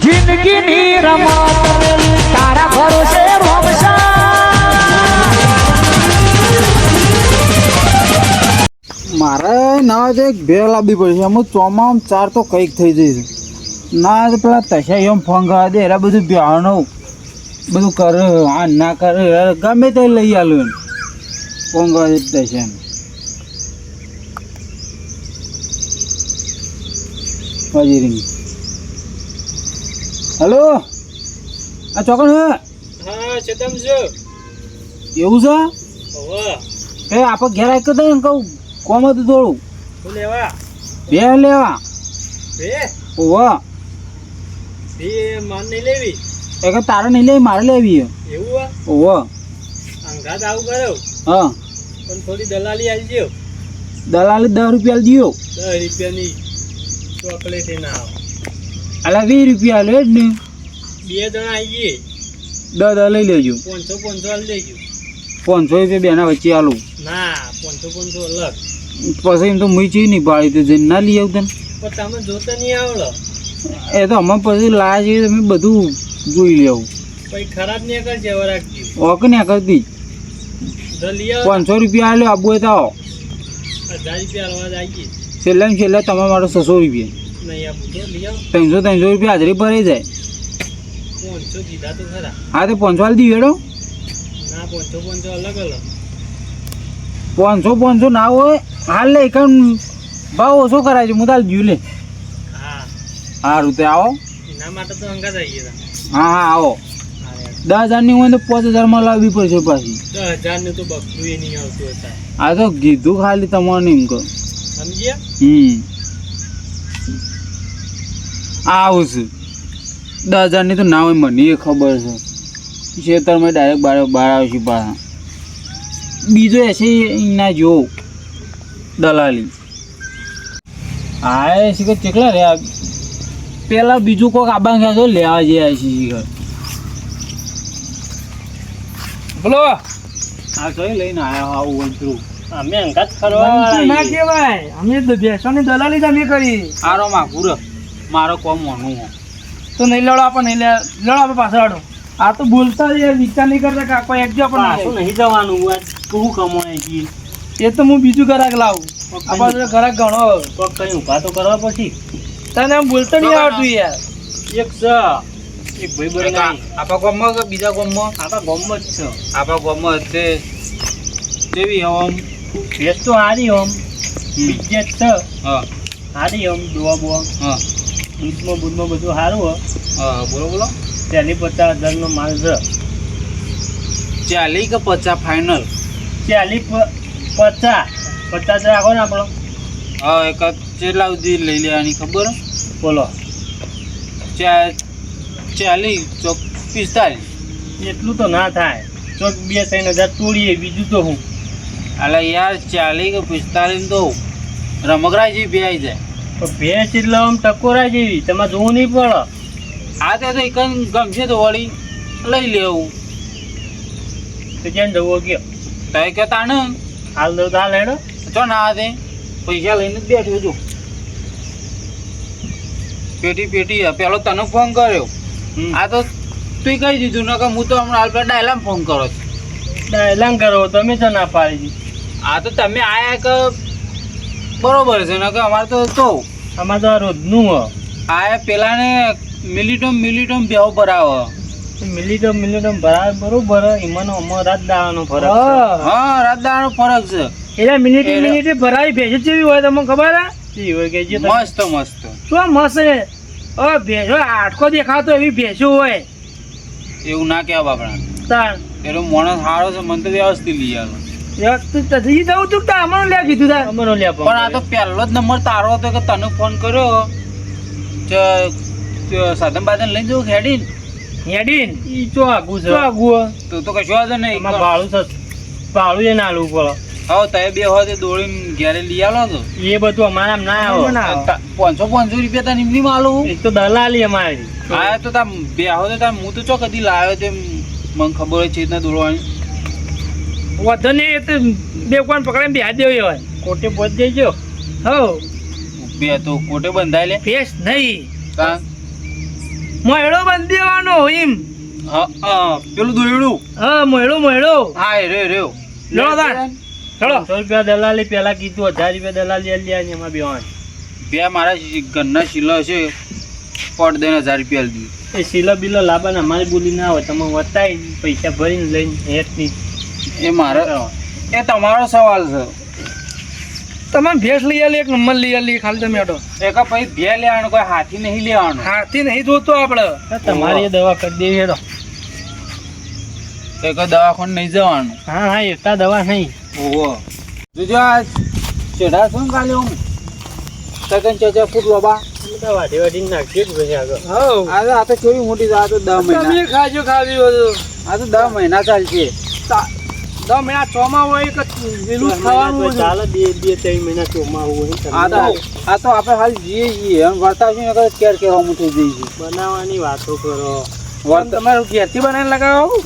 જિંદગીની રમત તારા ભરોસે ભોગશા મારે ના તો એક ભેળ લાવવી પડશે અમુક ચોમામ ચાર તો કંઈક થઈ જઈશ ના તો પેલા તશા એમ ફોન કરવા દે એરા બધું બિહારનું બધું કરે આ ના કરે ગમે તે લઈ આલું એમ ફોન કરવા દે તશા વાજી રીંગ હલો આ ચોકન હા ચેતન છો એવું છે ઓવા એ આપણે ઘેર આવી દે ને કહું કોમ હતું થોડું શું લેવા બે લેવા બે ઓવા બે માન નહીં લેવી એક તારે નહીં લેવી મારે લેવી એવું આ ઓવા અંગાત આવું કર્યો હા પણ થોડી દલાલી આલજો દલાલી 10 રૂપિયા દિયો 10 રૂપિયાની ચોકલેટ ના આવે અલા 20 રૂપિયા લે જ ને બે જણા આવીએ 10 લઈ લેજો 500 આલી દેજો 500 રૂપિયા બેના વચ્ચે આલું ના 500 અલગ પછી એમ તો મુઈ ચી નહીં પાડી તો જઈને ના લઈ આવતા પણ તમે જોતા નહીં આવડો એ તો અમે પછી લાયા છીએ તમે બધું જોઈ લેવું પછી ખરાબ નહીં કરજે હવે રાખજો ઓક ને કરતી જલ્દી આવો 500 રૂપિયા આલ્યો આબુ તો આવો 1000 રૂપિયા આલવા આવીએ છેલ્લા ને છેલ્લા તમારા માટે 600 રૂપિયા નહીં આપું તો લઈ આવો 300 રૂપિયા હાજરી ભરાઈ જાય 500 દીધા તો ખરા હા તો 500 આલી દીધો ના 500 અલગ અલગ 500 ના હોય હાલ લે એકમ ભાવ ઓછો કરાય છે હું તાલ જીવ લે હા સારું તે આવો એના માટે તો અંગાત આવીએ હા હા આવો 10,000 ની હોય તો 5,000 માં લાવવી પડશે પાછી 10,000 નું તો બકરું એ નહીં આવતું હતા આ તો કીધું ખાલી તમારે એમ કહો સમજ્યા આવું છે 10,000 ની તો ના હોય મને એ ખબર છે ખેતરમાં ડાયરેક્ટ બહાર આવશે પાછા બીજો એસે ના જો દલાલી હા એ શીખર ચેકલા રે પેલા બીજું કોઈક આબા ગયા તો લેવા જયા છે શીખર બોલો હા કઈ લઈને આવ્યા આવું વંચરું અમે અંગાત ફરવા ના કહેવાય અમે તો બેસવાની દલાલી જ અમે કરી આરો માં પૂરો મારો કોમ મોનું હો તો નહીં લડો આપણે નહીં લડો આપણે પાછળ હડો આ તો બોલતા જ યાર વિચાર નહીં કરતા કાકો એક જો પણ પણ નહીં જવાનું શું કમાય જી એ તો હું બીજું ગ્રાહક લાવું આપણે ગ્રાહક ગણો કોક કઈ ઉભા તો કરવા પછી તને એમ બોલતો નહીં આવડતું યાર એક ભાઈ બહેન આપણા ગામમાં કે બીજા ગામમાં આપણા ગામમાં જ છે આપણા ગામમાં તે કેવી આમ ભેસ તો હારી આમ બીજે જ છે હા હારી આમ દોવા બોવા હા દૂધમાં બૂધમાં બધું સારું હોય હા બોલો બોલો 40-50 નો માલ છે 40 કે 50 ફાઇનલ 40-50 રાખો ને આપણો હા એક કેટલા સુધી લઈ લેવાની ખબર બોલો 40 ચોક 45 એટલું તો ના થાય ચોક 2-3 હજાર તોડીએ બીજું તો હું અલા યાર 40 કે 45 તો રમકડા જેવી બે આવી જાય તો ભેંસ એટલે આમ ટકોરા જેવી તમારે જોવું નહીં પડે આ તો એક ગમશે તો વળી લઈ લેવું તો જ્યાં જવો ગયો તારે કે તાણે હાલ દો તો હાલ હેડો ચો ના દે પૈસા લઈને જ બેઠો છું પેટી પેલો તને ફોન કર્યો આ તો તું કહી દીધું ને કે હું તો હમણાં હાલ પેલા ડાયલામ ફોન કરો છું ડાયલાંગ કરો તમે તો ના પાડી દીધી આ તો તમે આયા કે બરોબર છે ને કે અમારે તો અમારે તો આ રોજનું હોય આયા પેલાને મિલિટમ બેવ ભરાવો મિલિટમ બરાબર બરોબર એમાંનો અમારો રાત દાવાનો ફરક હા રાત દાવાનો ફરક છે એટલે મિનિટે ભરાઈ ભેંસ જેવી હોય તમને ખબર છે હોય કે જે મસ્ત શું મસ્ત છે ભેંસો આટકો દેખાતો એવી ભેંસો હોય એવું ના કહેવા બાપડા તાર પેલો માણસ સારો છે મને તો વ્યવસ્થિત લઈ આવ્યો તજી દઉં તું અમારું લે કીધું તાર અમારો લે પણ આ તો પહેલો જ નંબર તારો હતો કે તને ફોન કર્યો સાધન બાધન લઈને જવું હેડીને ઈ ચો આગું છે તું તો કશું વાંધો નહીં એમાં ભાડું એ નાલું પડે હવે તમે બે હોય તો દોડીને ઘેરે લઈ આલો તો એ બધું અમારા ના આવે 500 રૂપિયા તને એમની માલું એક તો દલાલી અમારી હા તો તાર બે હોય તો તાર હું તો ચો કદી લાવ્યો તે મને ખબર હોય છે રીતના દોડવાની વધુ ને એ તો બે કોણ પકડે બે હાથ દેવી હોય કોટે પહોંચી જજો હો બે તો કોટે બંધાય લે ફેસ નહીં કા મોયડો બંધ દેવાનો એમ. પેલું દોયડું હા મોયડો હા રે રહ્યો લેવો તાણ ચલો. 500 રૂપિયા દલાલી પેલા કીધું 1000 રૂપિયા દલાલી આલી આની એમાં બેવાન બે મારા ઘરના શીલો છે પડ દઈને 1000 રૂપિયા લીધી. એ સિલા બિલો લાબાને અમારી બોલી ના હોય તમે વતાઈ પૈસા ભરીને લઈને હેઠની એ મારે એ તમારો સવાલ છે. તમે ભેંસ લઈ આલી એક નંબર લઈ આલી ખાલી તમે અડો. એક પછી બે લેવાનું કોઈ હાથી નહીં લેવાનું. હાથી નહીં જોતો આપણે. તમારી એ દવા કરી દેવી હેડો. એક દવાખાને નહીં જવાનું. હા એટલા દવા નહીં. ઓહો જોજો આ ચઢા શું કાલે હું સગન ચાચા ફૂટ લોબા વાઢી વાઢીને નાખીએ જ પછી આગળ. આ તો કેવી મોટી આ તો 10 મહિના તમે ખાજો ખાવી બધું. આ તો 10 મહિના ચાલશે. 10 મહિના ચોમા હોય કે લીલું જ ખાવાનું હોય. ચાલે 2-3 મહિના ચોમાં હોય આ તો આપણે હાલ જઈએ અને વર્તાવ છે ને કેર કહેવામાં થઈ જઈએ છીએ. બનાવવાની વાતો કરો. તમારું ઘેરથી બનાવીને લગાવો.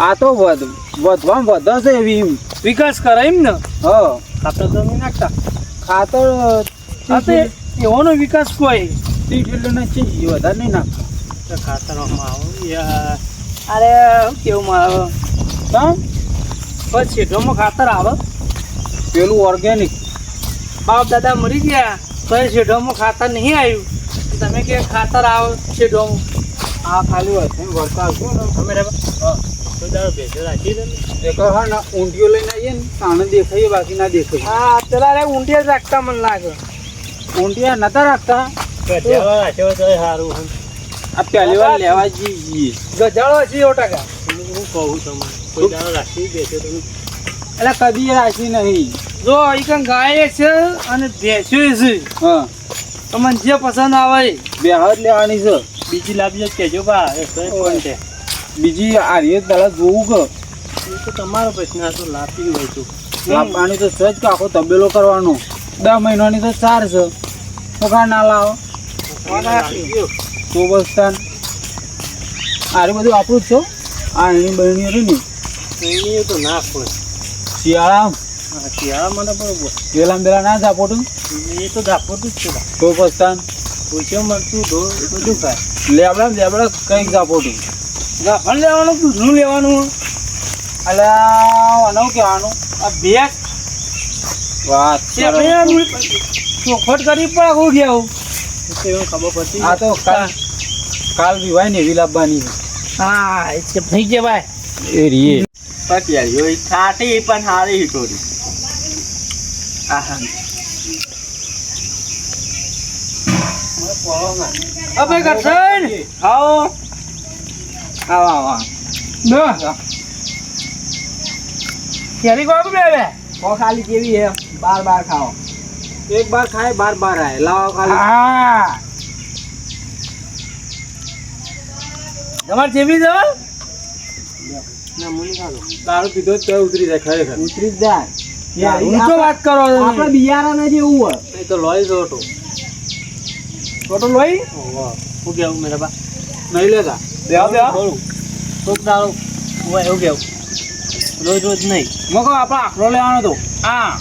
આ તો વધવામાં વધે છે એવી એમ વિકાસ કરે એમ ને. હા આપણે તો નહીં નાખતા. ખાતર આ તો એવાનો વિકાસ કોઈ. 30 કિલોના છે વધારે નહીં નાખતા. તો ખાતરમાં આવો યાર. અરે કેવું મારે હા પછી ઢોમાં ખાતર આવે. પેલું ઓર્ગેનિક બાપ દાદા મરી ગયા તો એ શેઢોમાં ખાતર નહીં આવ્યું. તમે કે ખાતર આવે શેઢોમાં. આ ખાલી હોય છે વર્તાવ છે ને અમે રે કોઈ દાડો ભેજો રાખી દે ને. એક હા ને ઊંધિયો લઈને આવીએ ને તાણે દેખાઈએ બાકી ના દેખાય. હા પેલા રે ઊંધિયા જ રાખતા મને લાગે. ઊંધિયા નતા રાખતા. ભેજો રાખ્યો તો સારું હે. આ પહેલી વાર લેવા જઈએ. ગજાળો છે 100%. હું કહું તમને કોઈ દાડો રાખી દેજો તમે. એટલે કદી રાખી નહીં. જો એ કઈ ગાય છે અને ભેંસો છે. હા તમને જે પસંદ આવે એ. બે હાથ લેવાની છે. બીજી લાવજો જ કહેજો બા એ તો કોણ છે. બીજી આર્ય પેલા જોવું કે એ તો તમારો પ્રશ્ન આ તો લાપી હોય તો. લાવવાની તો સજ કે આખો તબેલો કરવાનો 10 મહિનાની તો 4 છે તો કા ના લાવો તો બસ તાન આરે બધું આપણું જ છો. આ એની બહેણીઓ રહી ને એની તો ના હોય. શિયાળા શિયાળા મને બરોબર પેલા પેલા ના ઝાપોટું એ તો ધાપોતું જ છે બા. તો બસ તાન પૂછ્યો મળતું ઢોર બધું ખાય. લેબડા કંઈક ઝાપોટું ગાભણ લેવાનું દૂધનું લેવાનું. અલ્યા આનું કહેવાનું આ ભેંસ વાત કરો. ચોખવટ કરી પણ હું ગયા. એ તો એવું ખબર પડતી. આ તો કાલ વિવાય ને એવી લાવવાની હા એ થઈ ગયા ભાઈ. એ રીએ ખાટી પણ સારી હિટોરી. અબે કરશન આવો આવો કેરી કોણ બે બે ખાલી કેવી હે બાર ખાઓ. એક બાર ખાય બાર આય લાવો ખાલી. હા તમારે જેવી દવા ના મને ખાધો. દારૂ પીધો તો ઉતરી જાય ખરેખર. ઉતરી જ જાય. હું તો વાત કરો આપણે બિયારા જેવું હોય. એ તો લોહી જોટો. ફોટો લોઈ શું કેવું મેરા બા. નહીં લેતા. થોડું કોક દાડો હોય એવું કેવું. રોજ નહીં. મકો આપણે આખલો લેવાનો તો. હા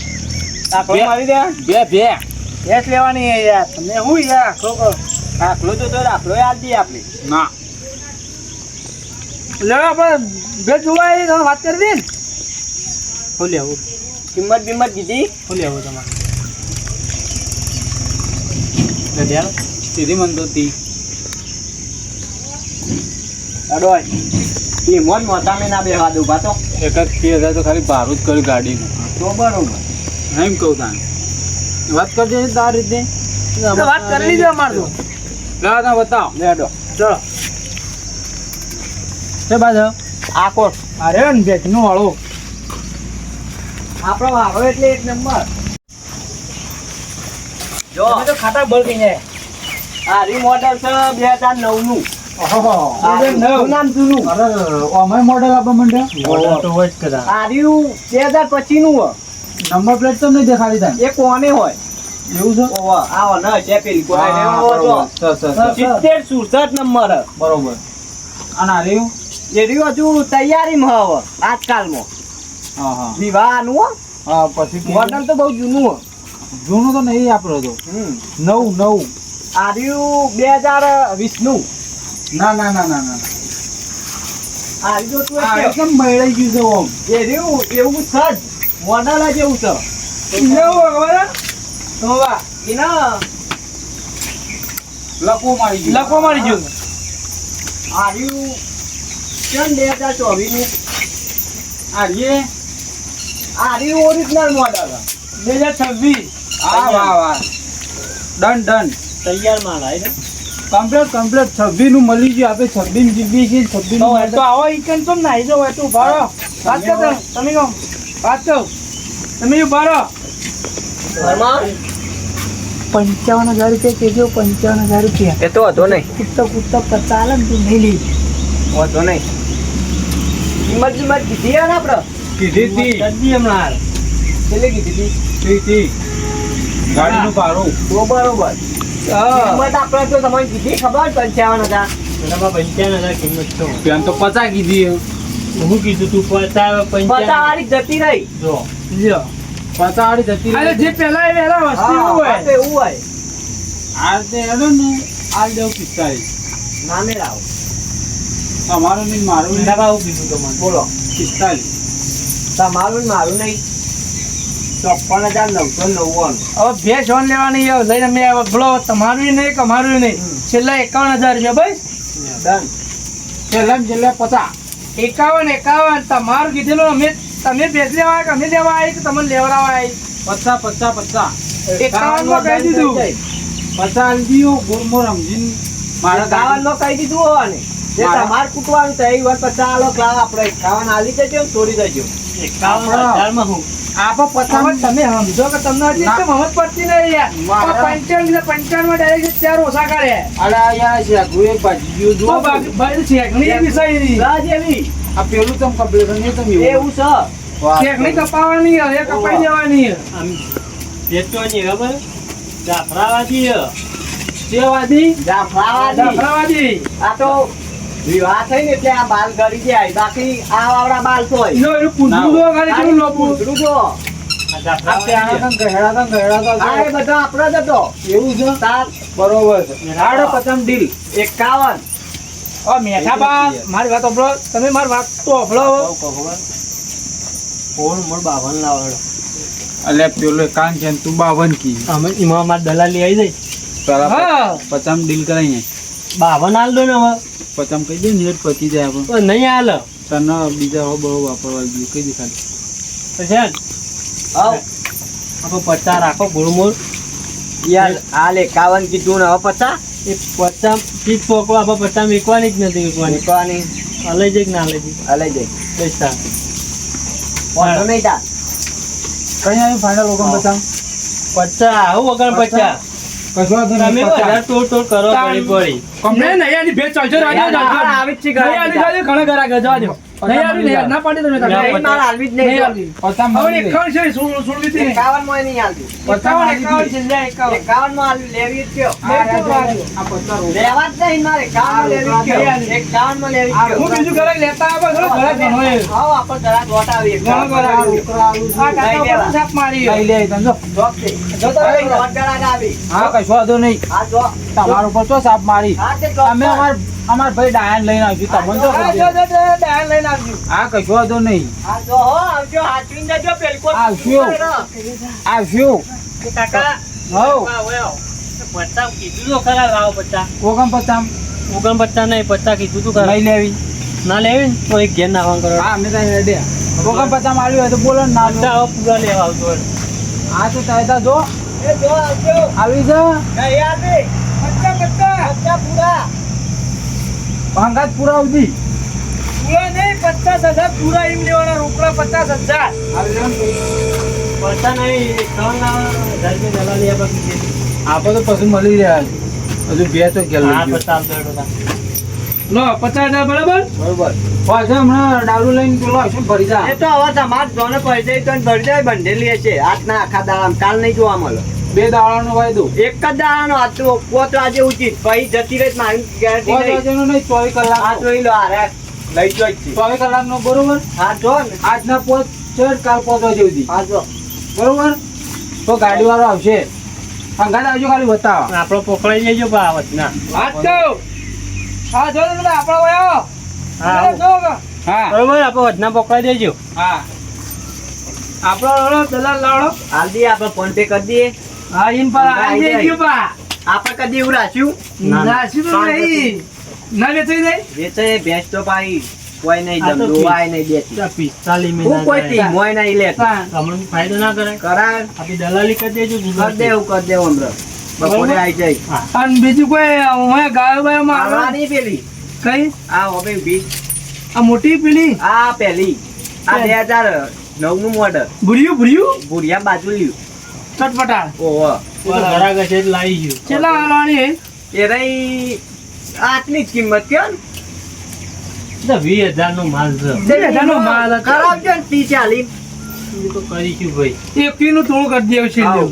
આખલો મારી દે. બે ભેંસ લેવાની છે યાર. તમે હું યાર આખલો તો આખલો યાદ દઈએ આપણે. ના લેવા આપણે ભેંસ જોવા આવી તમે વાત કરી દે ને. શું લેવું. કિંમત કીધી શું લેવું તમારે. સીધી મન તો તી અડોય એ મોન મોતામે ના બેવા દઉં બા તો. એક જ 3000 તો ખાલી ભાડું જ કર્યું ગાડીનું. તો બરોબર. એમ કહું તાને વાત કરજે તાર રીતે. વાત કરી લીધી અમારે તો. લાવ તા બતાવ લેડો ચલો તે બાજુ આ કોટ અરે ને ભેંસનો વાળો આપણો વાળો એટલે એક નંબર. જો તમે તો ખાતા બળ કઈ જાય. આ રી મોડલ છે 2009 નું. જૂનું નામ જૂનું. અમાય મોડેલ આપવા માંડે. મોડલ તો હોય જ કદા. આ રહ્યું 2025 નું હોય. નંબર પ્લેટ તો નહીં દેખાડી તાને. એ કોને હોય. એવું છે. ઓવા આવો ન છે પેલી કોઈ હા, લેવો તો બરોબર. સર. 70 નંબર હે. બરોબર. અને આ રહ્યું એ રહ્યું હજુ તૈયારીમાં હવે આજકાલમાં હા વિવાહનું હો. હા પછી મોડલ તો બહુ જૂનું હો. જૂનું તો નહીં આપણો તો નવું આ રહ્યું 2020 નું. ના ના ના ના ના આવી જો તું આ એક એકદમ મળી ગયું છે ઓમ એ રહ્યું એવું સજ મોડાલા જેવું છે એવું ખબર તો વાહ એના લકો મારી ગયું લખવા મળી ગયું આવ્યું કેમ 2024 નું આર્યે આવ્યું ઓરિજિનલ મોડલ 2026 હા વાહ વાહ ડન ડન તૈયાર માલ આવી ને કમ્પ્લીટ કમ્પ્લીટ 26 નું મળી ગયું આપણે 26 જીબી છે 26 તો નું એ તો આવો ઈકન તો નાઈ જો હોય તું ભારો વાત કર તમે કહો વાત કહો તમે ભારો ઘરમાં 55,000 રૂપિયા કેજો 55,000 રૂપિયા એ તો હતો નહીં કૂદતા પચાસ આલે ને તું નહીં લઈ હતો નહીં કિંમત કીધી યાર આપણે કીધી હતી જલ્દી હમણાં કેટલી કીધી હતી તી ગાડીનું ભાડું તો બરોબર કિંમત આપણે તો તમને કીધી ખબર 55,000 કિંમત તો પેન તો 50 કીધી હું કીધું તું 50 વાળી જતી રહી જો લ્યો 50 વાળી જતી અરે જે પહેલા એ વહેલા વસ્તુ એવું હોય એવું હોય આ તે હેડો ને આ દેવ 45 નામે લાવો તમારું નહીં મારું નહીં આવું કીધું તમને બોલો 45 તમારું ને મારું નહીં 54,999 હવે બે જોન લેવાની છે. લઈને મેં હવે બોલો તમારું નહીં કે અમારું નહીં છેલ્લા 51,000 રૂપિયા બસ ડન છેલ્લા ને છેલ્લા 50 51 તમારું કીધેલું અમે તમે ભેજ લેવા આવ્યા કે અમે લેવા આવી કે તમને લેવડાવવા આવી 50 50 51 માં કહી દીધું 50 આલદીઓ ગુરમો રમજીન મારા ગાવાનું નો કહી દીધું હોવાને જે મારા- તમારે કૂટવાનું તો એ વાત 50 આલો ક્લાવ આપણે ખાવાનું આલી દેજો ને છોડી દેજો 51,000 માં હું આપો 50 હવે તમે સમજો કે તમને હજી ના. એકદમ સમજ પડતી નહીં યાર મારા- 55 માં ડાયરેક્ટ 4 ઓછા કાઢ્યા અલા યાર છે ગુએ ભાજી ગયો તો જો ભાઈ શેકણી એ વિષય નહીં રાજ એવી આ પેલું તમ કમ્પ્લીટ નહીં તમે એવું છે શેકણી કપાવવાની એ કપાઈ દેવાની વેચવાની ખબર જાફરાવાદી સેવાદી જાફરાવાદી જાફરાવાદી આ તો વિવાહ થઈ ને એટલે આ બાલ ગળી જાય બાકી આ વાવડા બાલ થોય નો એનું પૂંછડું તો ખાલી કેવું લોપું પૂંછડું જો આ પ્યાણા તમ ગહેડા આ એ બધો આપણો જ હતો એવું છે તાર બરોબર છે હાડો 50 ડીલ 51 ઓ મેઠા બા મારી વાત સાંભળો તમે મારી વાત તો સાંભળો ફોન મોર 52 લાવડો અલે પેલો કાન છે ને તું 52 કી અમે એમાં માર દલાલી આવી જાય પેલા હા 50 ડીલ કરાઈએ 52 હાલ દો ને હવે 50 કહી દે નેટ પતી જાય આપણે તો નહીં હાલ તને બીજા હો બહુ વાપરવા ગયું કઈ દે ખાલી તો છે ને આપણે 50 રાખો ગુળમોર યાર હાલ 51 કીધું ને હવે 50 એ 50 પીસ પોકો આપણે 50 વેચવાની જ નથી વેચવાની નીકળવાની અલઈ જાય કે ના લઈ જાય હલાઈ જાય પૈસા વાંધો નહીં તાર કઈ આવી ફાઇનલ ઓગમ બતાવ 50 આવું વગર 50 કશો વાંધો તમે નહીં વધારે તોડ કરો પડી પડી નહીં નહીં આની ભેજ ચાલજો રાજો યાર, આવી જ છે ઘણા નહીં આની જાજો ઘણા ઘરા ગયો જાજો નહીં આવી નહીં ના પાડી તમે તમે નહીં, મારે હાલવી જ નહીં નહીં આવી પચાસ હવે મળી એકાવન છે સુન લીધી ને 51 માં નહીં હાલતી 51 છે લે 51 51 માં હાલ લેવી જ કયો આ 50 લેવા જ નહીં મારે 51 માં લેવી જ કયો 51 માં લેવી જ હું કયો બીજું ઘરે લેતા આવે ઘણો ઘરે ઘણો એ આવો આપણે ઘરા દોટ આવીએ ઘણો ઘરે આ કાકા ઉપર સાપ મારી લઈ લે તને જોક છે જો તો દોટ ઘરા આવી હા કશો વાંધો નહીં હા જો તમારા ઉપર તો સાપ મારી હા તે જોક અમે અમાર ભાઈ ડાયન લઈને આવશું તમને તો આ જો જો ડાયન લઈને આવજો હા કશો વાંધો નહીં હા જો હો આવજો હાચવીને જજો પેલકો આવશું આવશું કાકા હવ પચાસ કીધું તો ખરા લાવો 50 ઓગમ 50 49 નહીં 50 કીધું તું ખરા લઈ લેવી ના લેવી ને તો એક ઘેર નાખવાનું કરો હા અમે ત્યાં રેડી ઓગમ 50 માર્યું હોય તો બોલો ને ના બધા હવે પૂરા લેવા આવતો હા તો તાયતા જો એ જો આવજો આવી જા નહીં આવી બચ્ચા પૂરા ભાંગાત પૂરા આવતી પૂરા નહીં 50,000 પૂરા એમ લેવાના રોકડા 50,000 આવી જા ને. પૈસા નહીં 3,000 રૂપિયા દલાલી આપે કીધી આપો તો પછી મળી રહ્યા છે. હજુ બે તો ગેલ હા લઈ ગયો 50 આપજો લો 50,000 બરાબર બરોબર પાછા હમણાં ડાલુ લઈને પેલો આવશે ને ભરી જા એ તો હવે તમારે જોને પૈસા તો ભરી જાય બંધેલી હશે આજના આખા દાડામાં કાલ નહીં જોવા મળે બે દાડાનો વાયદો એક જ દાડાનો આજ તો પોત આજે ઉચિત પછી જતી રહી મારી ગેરંટી પાંચ નહીં વાગ્યાનો નહીં 24 આ કલાક જોઈ લો આ રે લઈ જો જ છે 24 કલાકનો બરોબર હા જો ને આજના પોચ ચડ કાલ 5 વાગે સુધી હા જો બરોબર તો ગાડી વાળો આવશે અંગાત આવજો ખાલી બતાવો આપણો પકડાઈ જજો બાવત ના વાત કહું હા જો દાદા આપણો વયો હા, જો જો. હા બરોબર આપણે વધના પકડાઈ દેજો. હા આપણો લાડો દલાલ લાડો હાલ દઈએ આપણે ફોન પે કરી દઈએ હા ઇન પર આવી દેજો બા આપણે કદી એવું રાખ્યું ના, ના. નાસી તો નહીં ના વેચાઈ જાય વેચે ભેંસ તો પાઈ કોઈ નહીં આ તો ધંધોવાય નહીં દેતી ત્યાં 45 હું મહિના કોઈ જાય. ટીમોય નહીં લેતી હા. તમને ફાયદો ના કરે. કરાય આપણી દલાલી કરી દેજો કરી ગુજરાતી. દેવું હમણાં બપોરે આવી જાય હા. અને બીજું કોઈ હું ગાયો બાયો માં આવવાની પેલી કઈ આ હવે ઊભી આ મોટી પેલી આ પેલી આ 2009 નું મોડલ ભૂર્યું ભૂરિયા બાજુ લ્યું ચટપટા ઓહો ઓલા ઘરાક હશે એટલે લાવી ગયું. કેટલા હાલવાની એ રહી આટલી જ કિંમત કયો ને એટલે 20,000 નો માલ છે. 20,000 નો માલ હતો. કરાવજો ને 30-40 એ તો કરીશું ભાઈ. એકીનું થોડું કરી દેવું છે આવ.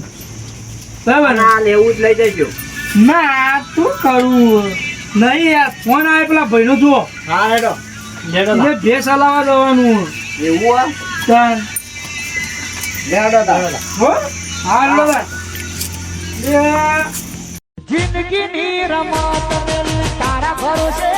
બરાબર ને? ના લેવું જ લઈ જજો ના તું કરું નહીં યાર ફોન આવે પેલા ભાઈનો જુઓ હા હેડો લેડો એટલે લા. ભેંસ હલાવા જવાનું એવું હા તાન. લેડો તાર હો હા લો તાન. એ જિંદગીની રમત મેલી તારા ભરોસે